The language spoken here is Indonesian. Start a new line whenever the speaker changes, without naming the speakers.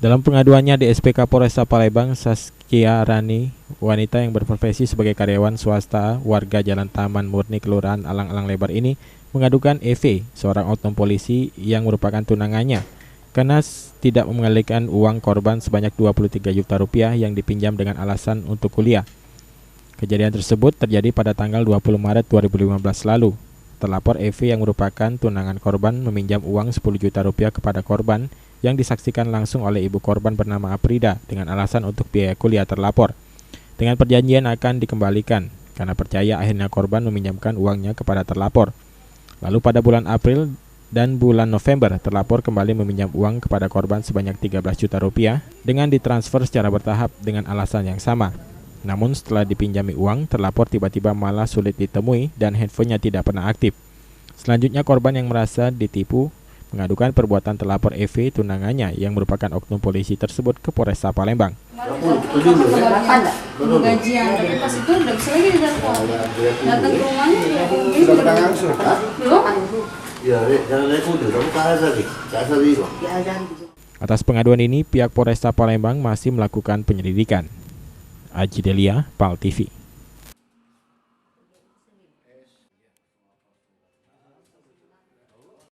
Dalam pengaduannya di SPK Polresta Palembang, Saskia Rani, wanita yang berprofesi sebagai karyawan swasta warga Jalan Taman Murni Kelurahan Alang-Alang Lebar ini mengadukan EV, seorang oknum polisi yang merupakan tunangannya, karena tidak mengembalikan uang korban sebanyak 23 juta rupiah yang dipinjam dengan alasan untuk kuliah. Kejadian tersebut terjadi pada tanggal 20 Maret 2015 lalu. Terlapor EV yang merupakan tunangan korban meminjam uang 10 juta rupiah kepada korban yang disaksikan langsung oleh ibu korban bernama Aprida dengan alasan untuk biaya kuliah terlapor. Dengan perjanjian akan dikembalikan karena percaya akhirnya korban meminjamkan uangnya kepada terlapor. Lalu pada bulan April dan bulan November, terlapor kembali meminjam uang kepada korban sebanyak 13 juta rupiah dengan ditransfer secara bertahap dengan alasan yang sama. Namun setelah dipinjami uang, terlapor tiba-tiba malah sulit ditemui dan handphonenya tidak pernah aktif. Selanjutnya korban yang merasa ditipu mengadukan perbuatan terlapor EV tunangannya yang merupakan oknum polisi tersebut ke Polresta Palembang.
Gajian, tapi pas itu udah bisa lagi ditelepon. Datang ke rumahnya belum.
Atas pengaduan ini, pihak Polresta Palembang masih melakukan penyelidikan. Aji Delia, PAL TV.